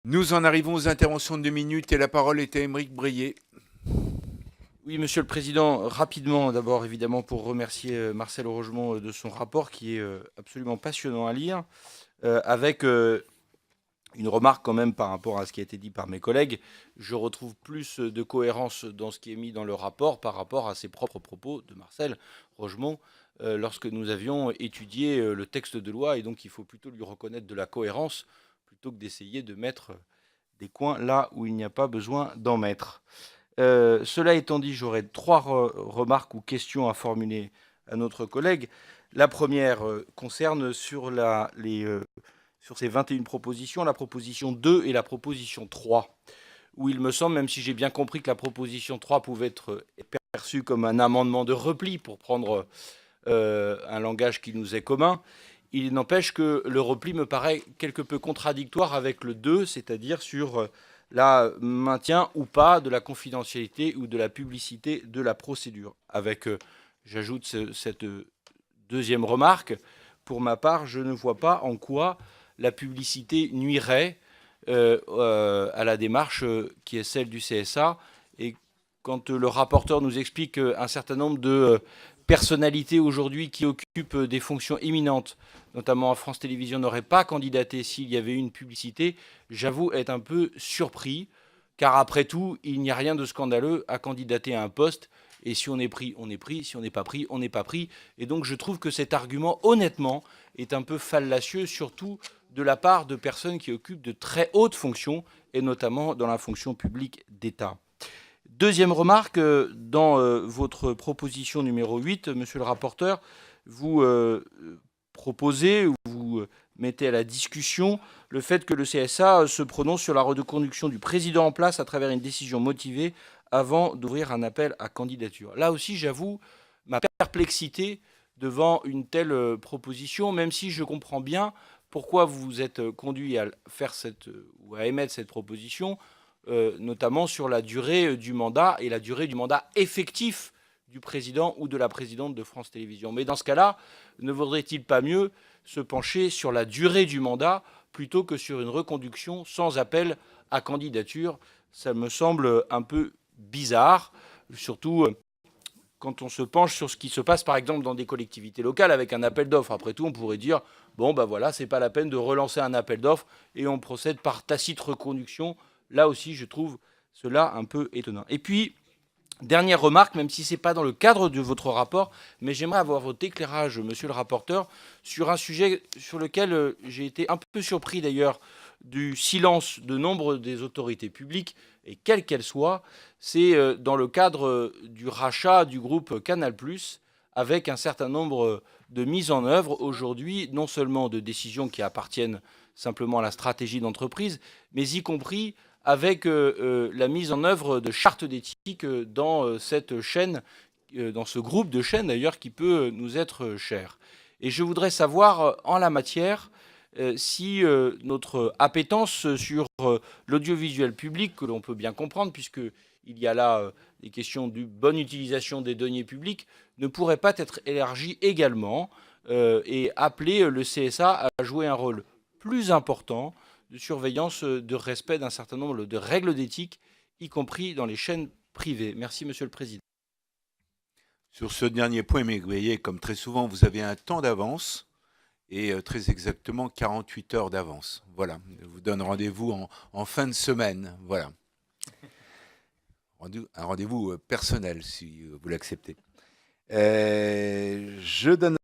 Nous en arrivons aux interventions de 2 minutes et la parole est à Aymeric Brier. Oui, Monsieur le Président, rapidement d'abord évidemment pour remercier Marcel Rogemont de son rapport qui est absolument passionnant à lire, avec une remarque quand même par rapport à ce qui a été dit par mes collègues. Je retrouve plus de cohérence dans ce qui est mis dans le rapport par rapport à ses propres propos de Marcel Rogemont lorsque nous avions étudié le texte de loi, et donc il faut plutôt lui reconnaître de la cohérence plutôt que d'essayer de mettre des coins là où il n'y a pas besoin d'en mettre. Cela étant dit, j'aurais trois remarques ou questions à formuler à notre collègue. La première concerne sur ces 21 propositions, la proposition 2 et la proposition 3, où il me semble, même si j'ai bien compris que la proposition 3 pouvait être perçue comme un amendement de repli, pour prendre un langage qui nous est commun, il n'empêche que le repli me paraît quelque peu contradictoire avec le 2, c'est-à-dire sur la maintien ou pas de la confidentialité ou de la publicité de la procédure. Avec, j'ajoute cette deuxième remarque, pour ma part, je ne vois pas en quoi la publicité nuirait à la démarche qui est celle du CSA. Et quand le rapporteur nous explique un certain nombre de personnalités aujourd'hui qui occupent des fonctions éminentes, notamment à France Télévisions, n'auraient pas candidaté s'il y avait eu une publicité, j'avoue être un peu surpris, car après tout, il n'y a rien de scandaleux à candidater à un poste, et si on est pris, on est pris, si on n'est pas pris, on n'est pas pris. Et donc je trouve que cet argument, honnêtement, est un peu fallacieux, surtout de la part de personnes qui occupent de très hautes fonctions, et notamment dans la fonction publique d'État. Deuxième remarque, dans votre proposition numéro 8, monsieur le rapporteur, vous proposez, vous mettez à la discussion le fait que le CSA se prononce sur la reconduction du président en place à travers une décision motivée avant d'ouvrir un appel à candidature. Là aussi, j'avoue ma perplexité devant une telle proposition, même si je comprends bien pourquoi vous vous êtes conduit à faire ou à émettre cette proposition, notamment sur la durée du mandat et la durée du mandat effectif du président ou de la présidente de France Télévisions. Mais dans ce cas-là, ne vaudrait-il pas mieux se pencher sur la durée du mandat plutôt que sur une reconduction sans appel à candidature? Ça me semble un peu bizarre, surtout quand on se penche sur ce qui se passe par exemple dans des collectivités locales avec un appel d'offres. Après tout, on pourrait dire, bon ben voilà, c'est pas la peine de relancer un appel d'offres et on procède par tacite reconduction. Là aussi, je trouve cela un peu étonnant. Et puis, dernière remarque, même si ce n'est pas dans le cadre de votre rapport, mais j'aimerais avoir votre éclairage, monsieur le rapporteur, sur un sujet sur lequel j'ai été un peu surpris d'ailleurs du silence de nombre des autorités publiques, et quelles qu'elles soient. C'est dans le cadre du rachat du groupe Canal+, avec un certain nombre de mises en œuvre aujourd'hui, non seulement de décisions qui appartiennent simplement à la stratégie d'entreprise, mais y compris avec la mise en œuvre de chartes d'éthique dans cette chaîne, dans ce groupe de chaînes d'ailleurs, qui peut nous être cher. Et je voudrais savoir, en la matière, si notre appétence sur l'audiovisuel public, que l'on peut bien comprendre, puisqu'il y a là des questions de bonne utilisation des deniers publics, ne pourrait pas être élargie également et appeler le CSA à jouer un rôle plus important de surveillance, de respect d'un certain nombre de règles d'éthique, y compris dans les chaînes privées. Merci, Monsieur le Président. Sur ce dernier point, mais vous voyez, comme très souvent, vous avez un temps d'avance et très exactement 48 heures d'avance. Voilà, je vous donne rendez-vous en fin de semaine. Voilà. Un rendez-vous personnel, si vous l'acceptez. Je donne